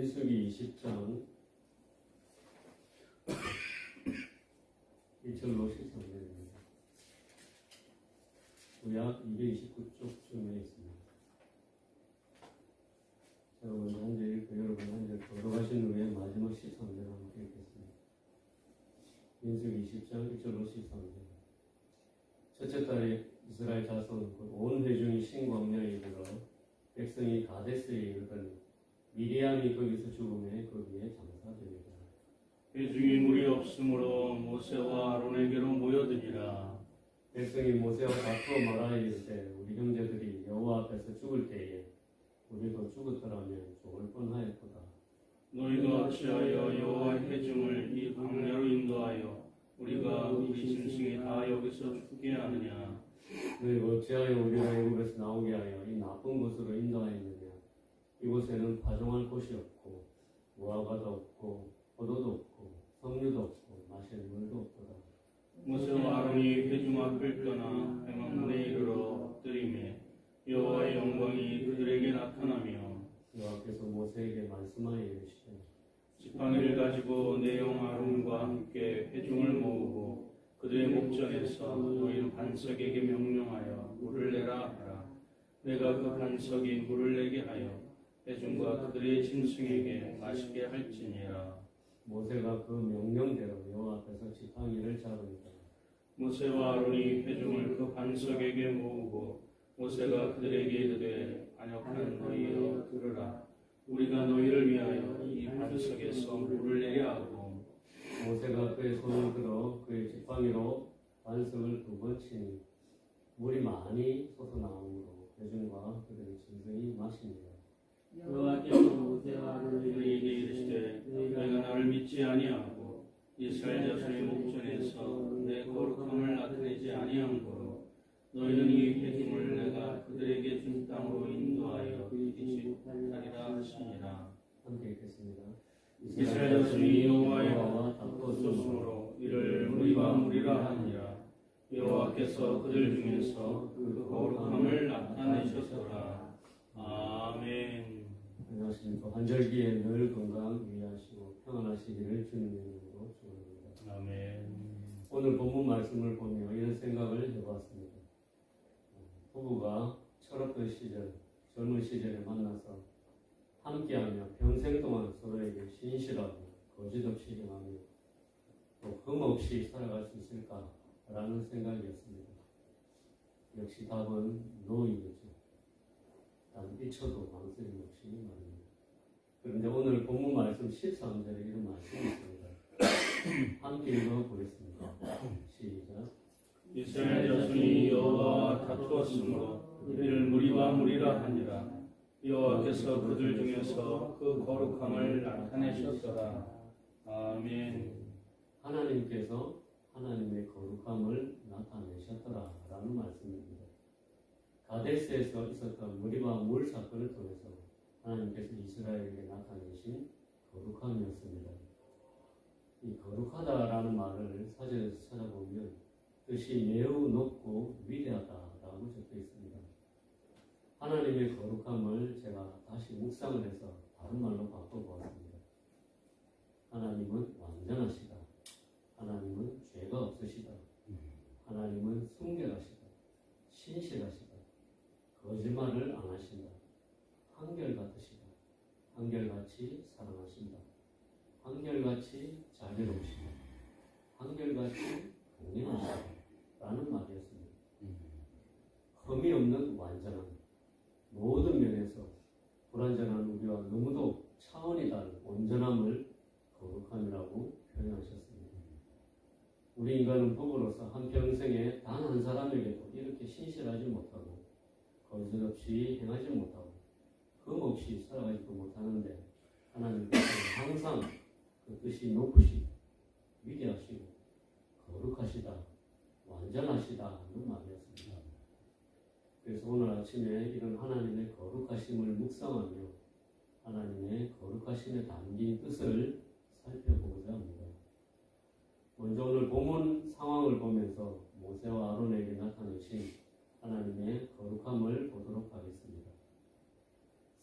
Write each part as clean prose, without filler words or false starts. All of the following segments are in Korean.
민수기 20장 1절로 13절입니다. 구약 229쪽쯤에 있습니다. 제가 먼저 한 절 읽고 여러분 한 절 걸어가신 후에 마지막 13절 함께 읽겠습니다. 민수기 20장 1절로 13절. 첫째 달에 이스라엘 자손 온 회중이 신광야에 이르러 백성이 가데스에 이르더니 미리암이 거기서 죽음에 거기에 장사되니라. 회중이 물이 없으므로 모세와 아론에게로 모여드니라. 백성이 모세와 다투어 말하여 이르되 우리 형제들이 여호와 앞에서 죽을 때에 우리도 죽었더라면 좋을 뻔하였도다. 너희가 어찌하여 여호와의 회중을 이 광야로 인도하여 우리가 우리 짐승이 다 여기서 죽게 하느냐? 너희가 어찌하여 우리가 애굽에서 나오게 하여 이 나쁜 곳으로 인도하였느냐? 이곳에는 파종할 곳이 없고 무화과도 없고 포도도 없고 석류도 없고 마실 물도 없도다. 모세와 아론이 회중 앞을 떠나 회막문에 이르러 엎드리매 여호와의 영광이 그들에게 나타나며 여호와께서 모세에게 말씀하여 이르시되 지팡이를 가지고 내 영 아론과 함께 회중을 모으고 그들의 목전에서 너희는 반석에게 명령하여 물을 내라 하라. 내가 그 반석이 물을 내게 하여 회중과 그들의 짐승에게 마시게 할지니라. 모세가 그 명령대로 여호와 앞에서 지팡이를 잡으니까 모세와 아론이 회중을 그 반석에게 모으고 모세가 그들에게 이르되 안역한 너희여 들으라. 우리가 너희를 위하여 이 반석에서 물을 내게 하고 모세가 그의 손을 들어 그의 지팡이로 반석을 2번 치니 물이 많이 솟아나오므로 회중과 그들의 짐승이 마시니라. 여호와께서 모세와 아론에게 그에게 이르시되 너희가 나를 믿지 아니하고 이스라엘 자손의 목전에서 내 거룩함을 나타내지 아니한 거로 너희는 이 회중을 내가 그들에게 준 땅으로 인도하여 이지 못하리라 하시니라. 함께 읽겠습니다. 이스라엘 자손이 여호와의 다투었으므로 이를 무리와 무리라 하니라. 여호와께서 그들 중에서 그 거룩함을 나타내셨더라. 아멘. 안녕하십니까. 환절기에 늘 건강 유의하시고 평안하시기를 주님의 이름으로 축원합니다. 아멘. 오늘 본문 말씀을 보며 이런 생각을 해보았습니다. 부부가 철없던 시절, 젊은 시절에 만나서 함께하며 평생 동안 서로에게 신실하고 거짓없이 행하며 또 흠없이 살아갈 수 있을까라는 생각이었습니다. 역시 답은 노이겠죠. 단 1초도 망설임 없이 말입니다. 그런데 오늘 본문 말씀 13절에 이런 말씀이 있습니다. 함께 읽어보겠습니다. 시작. 이스라엘 자손이 여호와와 다투었으므로 이를 무리와 무리라 하니라. 여호와께서 그들 중에서 그 거룩함을 나타내셨더라. 아멘. 하나님께서 하나님의 거룩함을 나타내셨더라라는 말씀입니다. 가데스에서 있었던 무리와 물 사건을 통해서 하나님께서 이스라엘에게 나타내신 거룩함이었습니다. 이 거룩하다라는 말을 사전에서 찾아보면 뜻이 매우 높고 위대하다라고 적혀 있습니다. 하나님의 거룩함을 제가 다시 묵상을 해서 다른 말로 바꿔보았습니다. 하나님은 완전하시다. 하나님은 죄가 없으시다. 하나님은 순결하시다. 신실하시다. 거짓말을 안 하신다. 한결같으시다. 한결같이 사랑하신다. 한결같이 자비로우시다. 한결같이 공평하시다. 라는 말이었습니다. 흠이 없는 완전함, 모든 면에서 불완전한 우리와 너무도 차원이 다른 온전함을 거룩함이라고 표현하셨습니다. 우리 인간은 법으로서 한평생에 단 한 사람에게도 이렇게 신실하지 못하고 거짓없이 행하지 못하고 흠없이 살아가지도 못하는데 하나님께서는 항상 그 뜻이 높으시고 위대하시고 거룩하시다, 완전하시다는 말이었습니다. 그래서 오늘 아침에 이런 하나님의 거룩하심을 묵상하며 하나님의 거룩하심에 담긴 뜻을 살펴보고자 합니다. 먼저 오늘 본문 상황을 보면서 모세와 아론에게 나타내신 하나님의 거룩함을 보도록 하겠습니다.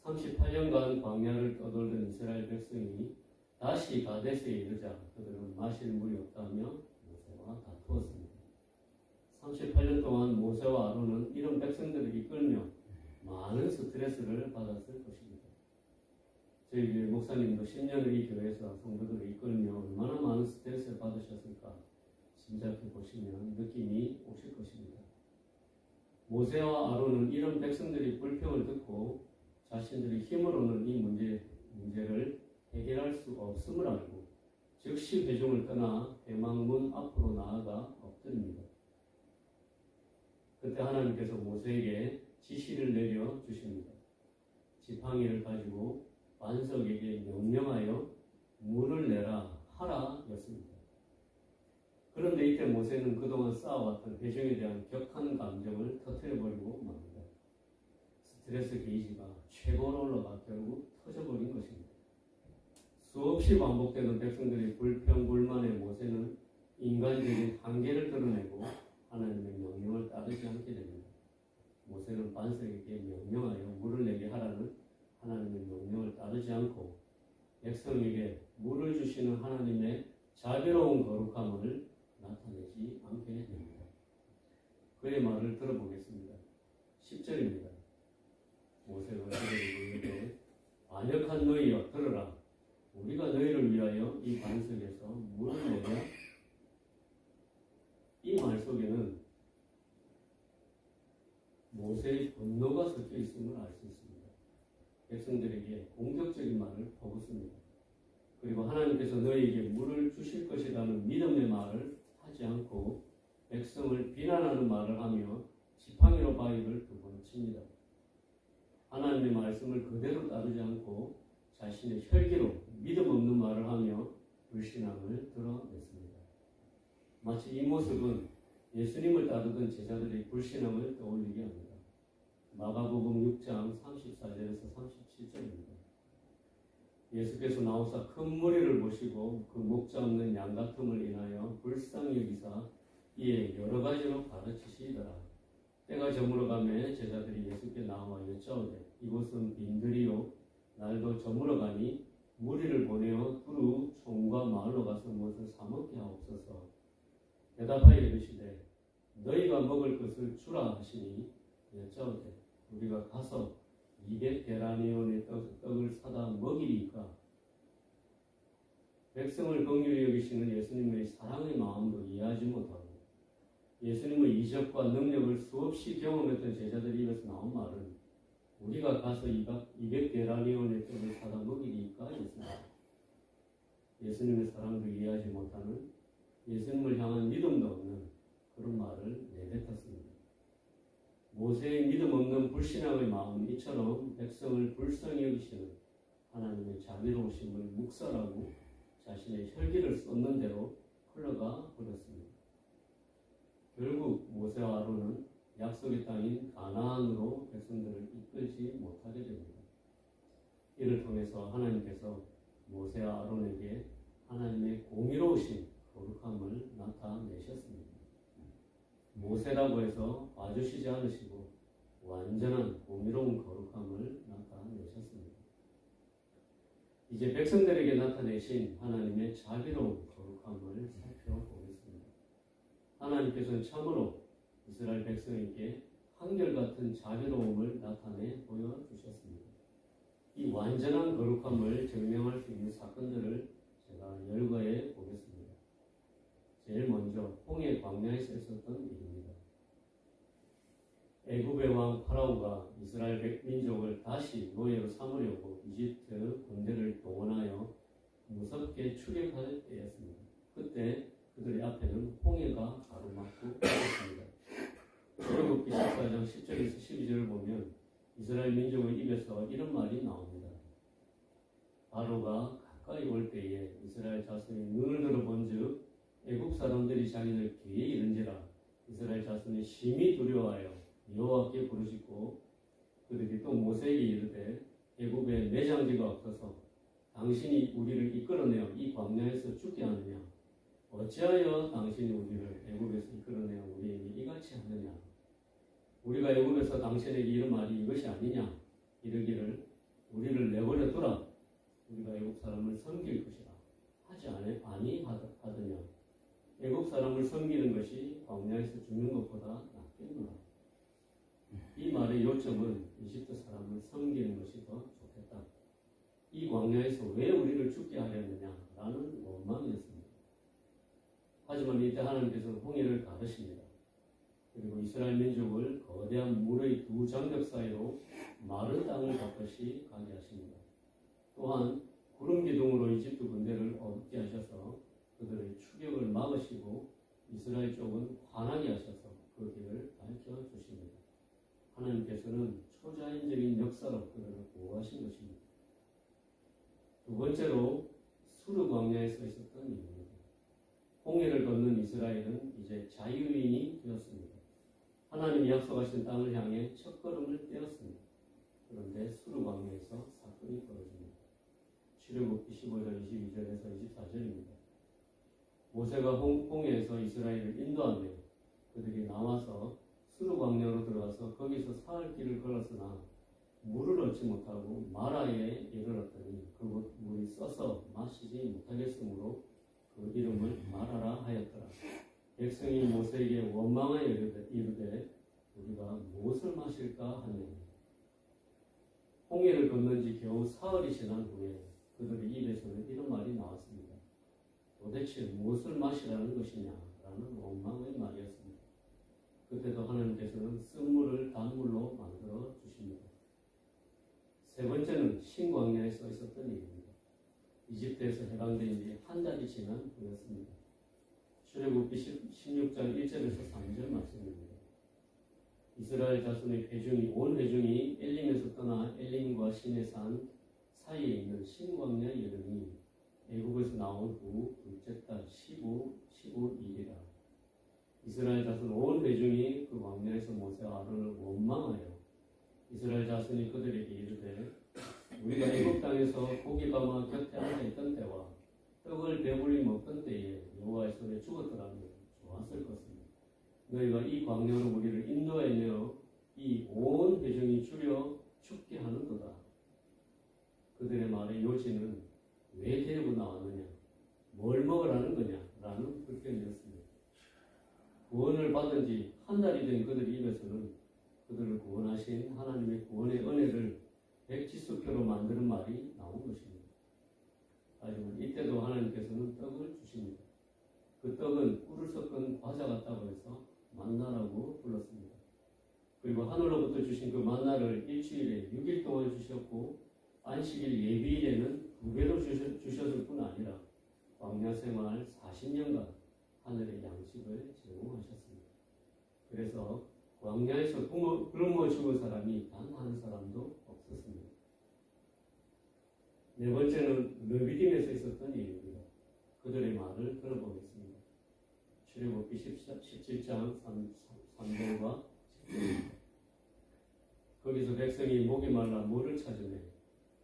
38년간 광야를 떠돌던 이스라엘 백성이 다시 가데스에 이르자 그들은 마실 물이 없다며 모세와 다투었습니다. 38년 동안 모세와 아론은 이런 백성들을 이끌며 많은 스트레스를 받았을 것입니다. 저희 교회 목사님도 10년을 이 교회에서 성도들을 이끌며 얼마나 많은 스트레스를 받으셨을까 짐작해 보시면 느낌이 오실 것입니다. 모세와 아론은 이런 백성들의 불평을 듣고 자신들의 힘으로는 이 문제를 해결할 수 없음을 알고 즉시 회중을 떠나 대망문 앞으로 나아가 엎드립니다. 그때 하나님께서 모세에게 지시를 내려 주십니다. 지팡이를 가지고 반석에게 명령하여 물을 내라 하라 였습니다. 그런데 이때 모세는 그동안 쌓아왔던 회중에 대한 격한 감정을 터뜨려버리고 맙니다. 스트레스 게이지가 최고로 올라가 결국 터져버린 것입니다. 수없이 반복되는 백성들의 불평, 불만에 모세는 인간적인 한계를 드러내고 하나님의 명령을 따르지 않게 됩니다. 모세는 반석에게 명령하여 물을 내게 하라는 하나님의 명령을 따르지 않고 백성에게 물을 주시는 하나님의 자비로운 거룩함을 나타내지 않게 됩니다. 그의 말을 들어보겠습니다. 10절입니다. 모세가 그들에게 이르되 반역한 너희여 들으라. 우리가 너희를 위하여 이 반석에서 물을 내랴. 이 말 속에는 모세의 분노가 섞여 있음을 알 수 있습니다. 백성들에게 공격적인 말을 퍼붓습니다. 그리고 하나님께서 너희에게 물을 주실 것이라는 믿음의 말을 하지 않고 백성을 비난하는 말을 하며 지팡이로 바위를 두 번 칩니다. 하나님의 말씀을 그대로 따르지 않고 자신의 혈기로 믿음 없는 말을 하며 불신앙을 드러냈습니다. 마치 이 모습은 예수님을 따르던 제자들의 불신앙을 떠올리게 합니다. 마가복음 6장 34절에서 37절입니다. 예수께서 나오사 큰 무리를 보시고 그 목자 없는 양 같음을 인하여 불쌍히 여기사 이에 여러 가지로 가르치시더라. 때가 저물어 가매 제자들이 예수께 나와 여짜오되 이곳은 빈들이요 날도 저물어 가니 무리를 보내어 두루 총과 마을로 가서 무엇을 사 먹게 하옵소서. 대답하여 이르시되 너희가 먹을 것을 주라 하시니 여짜오되 우리가 가서 200데나리온의 떡을 사다 먹이리까. 백성을 긍휼히 여기시는 예수님의 사랑의 마음도 이해하지 못하고 예수님의 이적과 능력을 수없이 경험했던 제자들이 입에서 나온 말은 우리가 가서 200데나리온의 떡을 사다 먹이리까 였습니다. 예수님의 사랑도 이해하지 못하는 예수님을 향한 믿음도 없는 그런 말을 내뱉었습니다. 모세의 믿음 없는 불신앙의 마음은 이처럼 백성을 불쌍히 여기시는 하나님의 자비로우심을 묵살하고 자신의 혈기를 쏟는 대로 흘러가 버렸습니다. 결국 모세와 아론은 약속의 땅인 가나안으로 백성들을 이끌지 못하게 됩니다. 이를 통해서 하나님께서 모세와 아론에게 하나님의 공의로우신 거룩함을 나타내셨습니다. 모세라고 해서 봐주시지 않으시고 완전한 공의로운 거룩함을 나타내셨습니다. 이제 백성들에게 나타내신 하나님의 자비로운 거룩함을 살펴보겠습니다. 하나님께서는 참으로 이스라엘 백성에게 한결같은 자비로움을 나타내 보여주셨습니다. 이 완전한 거룩함을 증명할 수 있는 사건들을 제가 열거해 보겠습니다. 제일 먼저 홍해 광야에서 있었던 일입니다. 애굽의 왕 파라오가 이스라엘 민족을 다시 노예로 삼으려고 이집트 군대를 동원하여 무섭게 추격할 때였습니다. 그때 그들의 앞에는 홍해가 가로막고 있었습니다. 출애굽기 14장 10절에서 12절을 보면 이스라엘 민족의 입에서 이런 말이 나옵니다. 바로가 가까이 올 때에 이스라엘 자손이 눈을 들어본즉 애굽 사람들이 자기들 뒤에 이른지라. 이스라엘 자손이 심히 두려워하여 여호와께 부르짖고 그들이 또 모세에게 이르되 애굽에 매장지가 없어서 당신이 우리를 이끌어내어 이 광야에서 죽게 하느냐. 어찌하여 당신이 우리를 애굽에서 이끌어내어 우리에게 이같이 하느냐. 우리가 애굽에서 당신에게 이런 말이 이것이 아니냐. 이르기를 우리를 내버려 두라. 우리가 애국 사람을 섬길 것이다. 하지 아니하더냐. 애국 사람을 섬기는 것이 광야에서 죽는 것보다 낫겠노라. 이 말의 요점은 이집트 사람을 섬기는 것이 더 좋겠다. 이 광야에서 왜 우리를 죽게 하려느냐라는 원망이었습니다. 하지만 이때 하나님께서는 홍해를 가르십니다. 그리고 이스라엘 민족을 거대한 물의 두 장벽 사이로 마른 땅을 걷듯이 가게 하십니다. 또한 구름 기둥으로 이집트 군대를 어둡게 하셔서 그들의 추격을 막으시고 이스라엘 쪽은 환하게 하셔서 그 길을 밝혀주십니다. 하나님께서는 초자연적인 역사로 그들을 보호하신 것입니다. 두 번째로 수르 광야에서 있었던 일입니다. 홍해를 건넌 이스라엘은 이제 자유인이 되었습니다. 하나님이 약속하신 땅을 향해 첫걸음을 떼었습니다. 그런데 수르 광야에서 사건이 벌어집니다. 출애굽기 15장 22절에서 24절입니다. 모세가 홍해에서 이스라엘을 인도하며 그들이 나와서 수르 광야로 들어가서 거기서 사흘 길을 걸었으나 물을 얻지 못하고 마라에 이르렀더니 그곳 물이 써서 마시지 못하겠으므로 그 이름을 마라라 하였더라. 백성이 모세에게 원망하여 이르되 우리가 무엇을 마실까 하니 홍해를 건넌 지 겨우 사흘이 지난 후에 그들의 입에서는 이런 말이 나왔습니다. 도대체 무엇을 마시라는 것이냐라는 원망의 말이었습니다. 그때도 하나님께서는 쓴물을 단물로 만들어 주십니다. 세 번째는 신광야에서 있었던 일입니다. 이집트에서 해방된 지 한 달이 지난 후였습니다. 출애굽기 16장 1절에서 3절 말씀입니다. 이스라엘 자손의 온 회중이 엘림에서 떠나 엘림과 시내산 사이에 있는 신광야에 이르니 애국에서 나온 후 둘째 달 15일이라. 이스라엘 자손 온 회중이 그 광야에서 모세와 아론을 원망하여 이스라엘 자손이 그들에게 이르되 우리가 애국 땅에서 고기가마 곁에 앉아있던 때와 떡을 배불리 먹던 때에 여호와의 손에 죽었더라면 좋았을 것입니다. 너희가 이 광야로 우리를 인도해 내어 이 온 회중이 줄여 죽게 하는도다. 그들의 말의 요지는 왜 데리고 나왔느냐, 뭘 먹으라는 거냐 라는 불평이었습니다. 구원을 받은 지 한 달이 된 그들 입에서는 그들을 구원하신 하나님의 구원의 은혜를 백지수표로 만드는 말이 나온 것입니다. 하지만 이때도 하나님께서는 떡을 주십니다. 그 떡은 꿀을 섞은 과자 같다고 해서 만나라고 불렀습니다. 그리고 하늘로부터 주신 그 만나를 일주일에 6일 동안 주셨고 안식일 예비일에는 2배로 주셨을 뿐 아니라 광야 생활 40년간 하늘의 양식을 제공하셨습니다. 그래서 광야에서 굶어 죽은 사람이 단 한 사람도 없었습니다. 네 번째는 르비딤에서 있었던 일입니다. 그들의 말을 들어보겠습니다. 출애굽기 17장 3절과 10절입니다. 거기서 백성이 목이 말라 물을 찾으매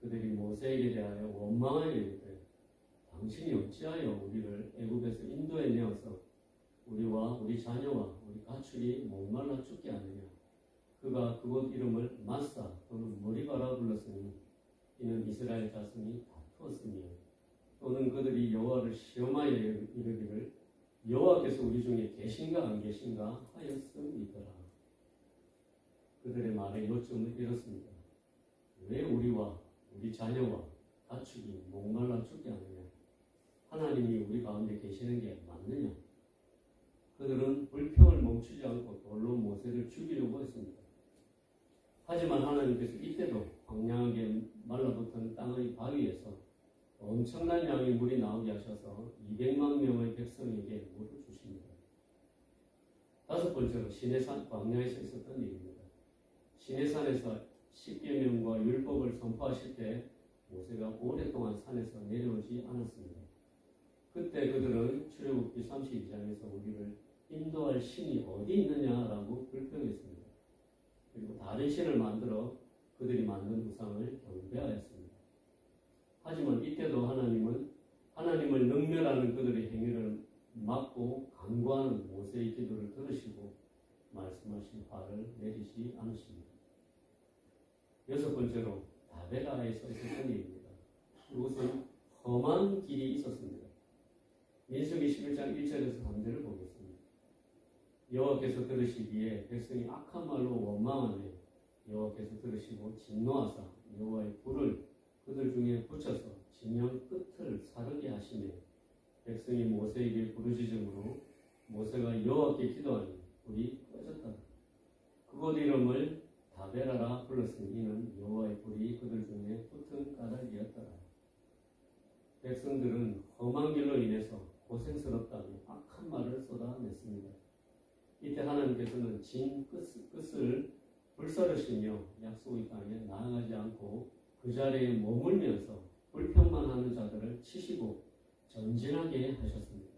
그들이 모세에게 대하여 원망하여 이르되 당신이 어찌하여 우리를 애굽에서 인도에 내어서 우리와 우리 자녀와 우리 가축이 목말라 죽게 하느냐. 그가 그곳 이름을 마사 또는 머리바라 불렀으니 이는 이스라엘 자손이 다투었으며 또는 그들이 여호와를 시험하여 이르기를 여호와께서 우리 중에 계신가 안 계신가 하였음이더라. 그들의 말의 요점은 이렇습니다. 왜 우리와 우리 자녀와 가축이 목말라 죽게 하느냐? 하나님이 우리 가운데 계시는 게 맞느냐? 그들은 불평을 멈추지 않고 돌로 모세를 죽이려고 했습니다. 하지만 하나님께서 이때도 황량하게 말라붙은 땅의 바위에서 엄청난 양의 물이 나오게 하셔서 200만 명의 백성에게 물을 주십니다. 다섯 번째로 시내산 광야에서 있었던 일입니다. 시내산에서 십계명과 율법을 선포하실 때 모세가 오랫동안 산에서 내려오지 않았습니다. 그때 그들은 출애굽기 32장에서 우리를 인도할 신이 어디 있느냐라고 불평했습니다. 그리고 다른 신을 만들어 그들이 만든 우상을 경배하였습니다. 하지만 이때도 하나님을 능멸하는 그들의 행위를 막고 간구하는 모세의 기도를 들으시고 말씀하신 화를 내리지 않으십니다. 여섯 번째로 다베라에 서 있었던 일입니다. 이곳은 험한 길이 있었습니다. 민수기 11장 1절에서 3절을 보겠습니다. 여호와께서 들으시기에 백성이 악한 말로 원망하며 여호와께서 들으시고 진노하사 여호와의 불을 그들 중에 붙여서 진영 끝을 사르게 하시며 백성이 모세에게 부르짖음으로 모세가 여호와께 기도하니 불이 꺼졌다. 그곳 이름을 다베라라 불렀으니 이는 여호와의 불이 그들 중에 붙은 까닭이었더라. 백성들은 험한 길로 인해서 고생스럽다며 악한 말을 쏟아냈습니다. 이때 하나님께서는 진 끝을 불사르시며 약속의 땅에 나아가지 않고 그 자리에 머물면서 불평만 하는 자들을 치시고 전진하게 하셨습니다.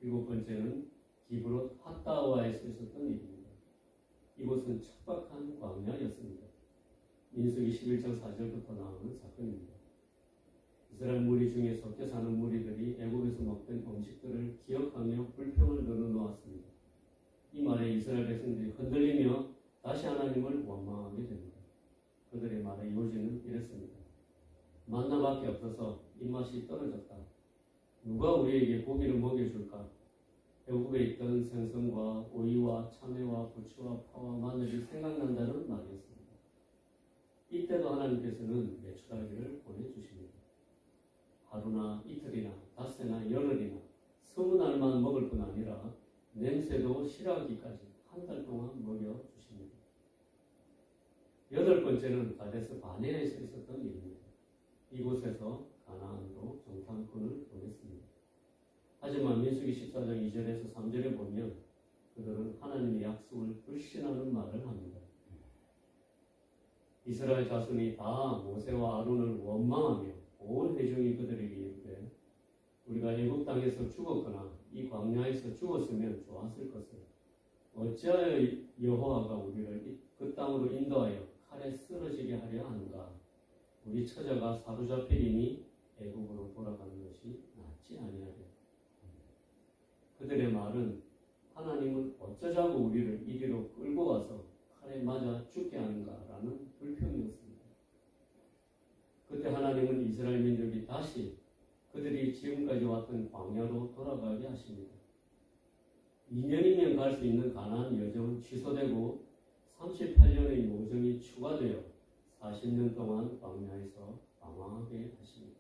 일곱 번째는 기브롯 핫다와에서 있었던 일입니다. 이곳은 척박한 광야였습니다. 민수기 11장 4절부터 나오는 사건입니다. 이스라엘 무리 중에 섞여 사는 무리들이 애굽에서 먹던 음식들을 기억하며 불평을 늘어놓았습니다. 이 말에 이스라엘 백성들이 흔들리며 다시 하나님을 원망하게 됩니다. 그들의 말의 요지는 이랬습니다. 만나밖에 없어서 입맛이 떨어졌다. 누가 우리에게 고기를 먹여줄까? 애굽에 있던 생선과 오이와 참외와 부추와 파와 마늘이 생각난다는 말이었습니다. 이때도 하나님께서는 메추라기를 보내주십니다. 하루나 이틀이나 닷새나 열흘이나 20날만 먹을 뿐 아니라 냄새도 싫어하기까지 한 달 동안 먹여주십니다. 여덟 번째는 가데스 바네아에서 있었던 일입니다. 이곳에서 가나안으로 정탐꾼을 보냈습니다. 하지만 민수기 14장 2절에서 3절에 보면 그들은 하나님의 약속을 불신하는 말을 합니다. 이스라엘 자손이 다 모세와 아론을 원망하며 온 회중이 그들에게 이르되 우리가 애굽 땅에서 죽었거나 이 광야에서 죽었으면 좋았을 것을 어찌하여 여호와가 우리를 그 땅으로 인도하여 칼에 쓰러지게 하려 하는가? 우리 처자가 사로잡히리니 애굽으로 돌아가는 것이 낫지 아니하랴. 그들의 말은 하나님은 어쩌자고 우리를 이리로 끌고 와서 칼에 맞아 죽게 하는가라는 불평이었습니다. 그때 하나님은 이스라엘 민족이 다시 그들이 지금까지 왔던 광야로 돌아가게 하십니다. 2년이면 갈 수 있는 가나안 여정은 취소되고 38년의 노정이 추가되어 40년 동안 광야에서 방황하게 하십니다.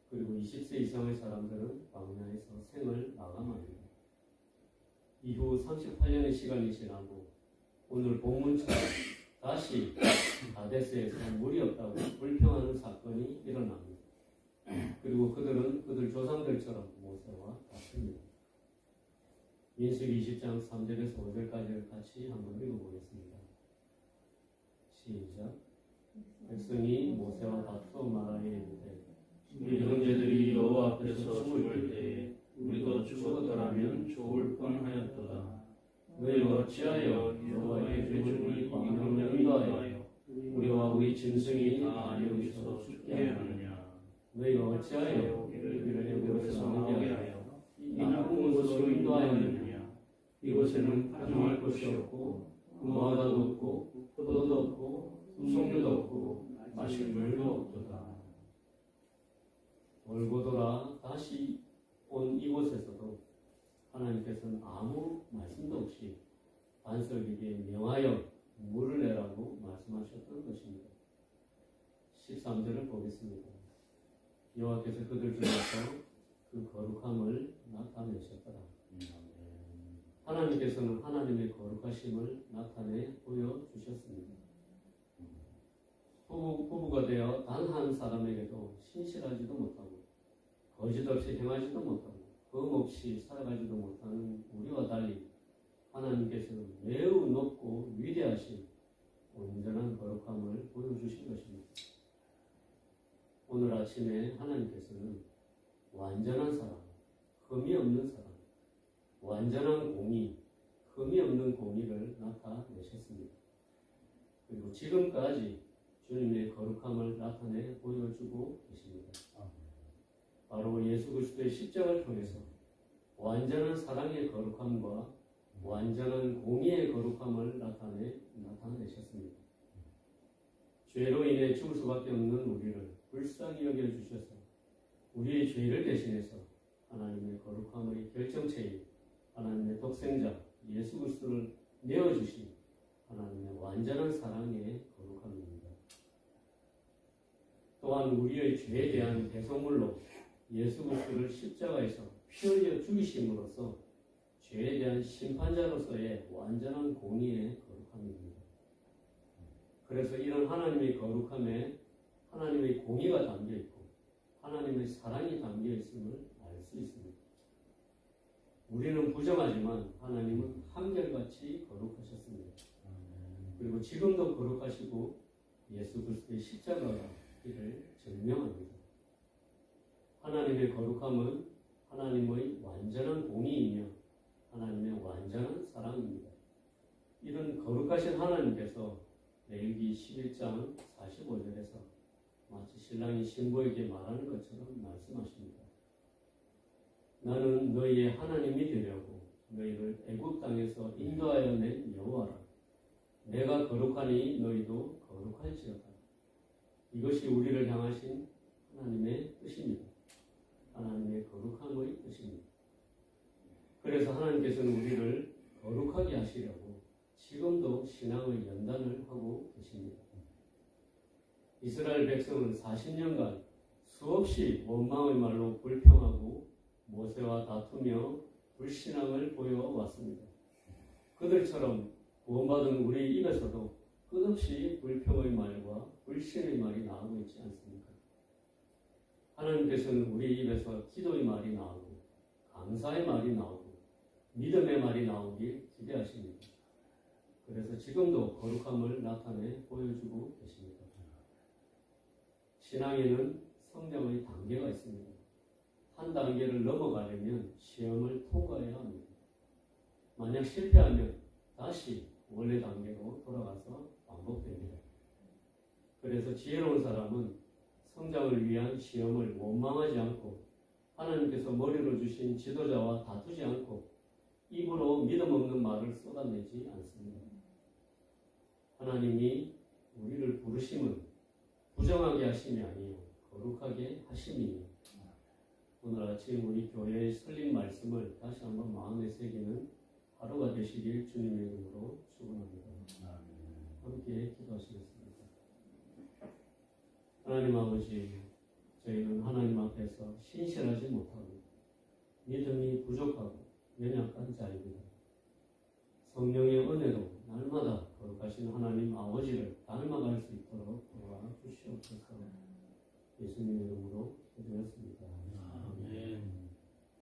그리고 20세 이상의 사람들은 광야에서 생을 마감합니다. 이후 38년의 시간이 지나고 오늘 본문처럼 다시 가데스에서 물이 없다고 불평하는 사건이 일어납니다. 그리고 그들은 그들 조상들처럼 모세와 같습니다. 민수기 20장 3절에서 5절까지를 같이 한번 읽어보겠습니다. 시작. 백성이 모세와 다투어 말하여 이르되 우리 형제들이 여호와 앞에서 죽을 때에 우리도 죽었더라면 좋을 뻔하였도다. 너희가 어찌하여 여호와의 회중을 광야로 인도하여 우리와 우리 짐승이 다 여기서 죽게 하느냐? 너희가 어찌하여 우리를 애굽에서 나오게 하여 이 나쁜 곳으로 인도하였느냐? 이곳에는 파종할 곳이 없고 무화과도 없고 포도도 없고 송류도 없고 마실 물도 없도다. 돌고 돌아 다시 온 이곳에서도 하나님께서는 아무 말씀도 없이 반석에게 명하여 물을 내라고 말씀하셨던 것입니다. 13절을 보겠습니다. 여호와께서 그들 중에서 그 거룩함을 나타내셨더라. 하나님께서는 하나님의 거룩하심을 나타내 보여주셨습니다. 부부가 되어 단 한 사람에게도 신실하지도 못하고 거짓 없이 행하지도 못하고 흠 없이 살아가지도 못하는 우리와 달리 하나님께서는 매우 높고 위대하신 온전한 거룩함을 보여주신 것입니다. 오늘 아침에 하나님께서는 완전한 사람, 흠이 없는 사람, 완전한 공의, 흠이 없는 공의를 나타내셨습니다. 그리고 지금까지 주님의 거룩함을 나타내 보여주고 계십니다. 바로 예수 그리스도의 십자가를 통해서 완전한 사랑의 거룩함과 완전한 공의의 거룩함을 나타내셨습니다. 죄로 인해 죽을 수밖에 없는 우리를 불쌍히 여겨주셔서 우리의 죄를 대신해서 하나님의 거룩함의 결정체인 하나님의 독생자 예수 그리스도를 내어주신 하나님의 완전한 사랑의 거룩함입니다. 또한 우리의 죄에 대한 배송물로 예수 그리스도를 십자가에서 피 흘려 죽이심으로써 죄에 대한 심판자로서의 완전한 공의의 거룩함입니다. 그래서 이런 하나님의 거룩함에 하나님의 공의가 담겨 있고 하나님의 사랑이 담겨 있음을 알 수 있습니다. 우리는 부정하지만 하나님은 한결같이 거룩하셨습니다. 그리고 지금도 거룩하시고 예수 그리스도의 십자가가 이를 증명합니다. 하나님의 거룩함은 하나님의 완전한 공의이며 하나님의 완전한 사랑입니다. 이런 거룩하신 하나님께서 레위기 11장 45절에서 마치 신랑이 신부에게 말하는 것처럼 말씀하십니다. 나는 너희의 하나님이 되려고 너희를 애굽 땅에서 인도하여 낸 여호와라. 내가 거룩하니 너희도 거룩할지어다. 이것이 우리를 향하신 하나님의 뜻입니다. 하나님의 거룩함의 뜻입니다. 그래서 하나님께서는 우리를 거룩하게 하시려고 지금도 신앙의 연단을 하고 계십니다. 이스라엘 백성은 40년간 수없이 원망의 말로 불평하고 모세와 다투며 불신앙을 보여왔습니다. 그들처럼 구원받은 우리 입에서도 끝없이 불평의 말과 불신의 말이 나오고 있지 않습니까? 하나님께서는 우리 입에서 기도의 말이 나오고 감사의 말이 나오고 믿음의 말이 나오길 기대하십니다. 그래서 지금도 거룩함을 나타내 보여주고 계십니다. 신앙에는 성장의 단계가 있습니다. 한 단계를 넘어가려면 시험을 통과해야 합니다. 만약 실패하면 다시 원래 단계로 돌아가서 반복됩니다. 그래서 지혜로운 사람은 성장을 위한 시험을 원망하지 않고 하나님께서 머리로 주신 지도자와 다투지 않고 입으로 믿음 없는 말을 쏟아내지 않습니다. 하나님이 우리를 부르심은 부정하게 하심이 아니요 거룩하게 하심이니 오늘 아침 우리 교회의 설립 말씀을 다시 한번 마음에 새기는 하루가 되시길 주님의 이름으로 축원합니다. 함께 기도하시겠습니다. 하나님 아버지, 저희는 하나님 앞에서 신실하지 못하고 믿음이 부족하고 연약한 자입니다. 성령의 은혜로 날마다 거룩하신 하나님 아버지를 닮아갈 수 있도록 도와주시옵소서. 예수님의 이름으로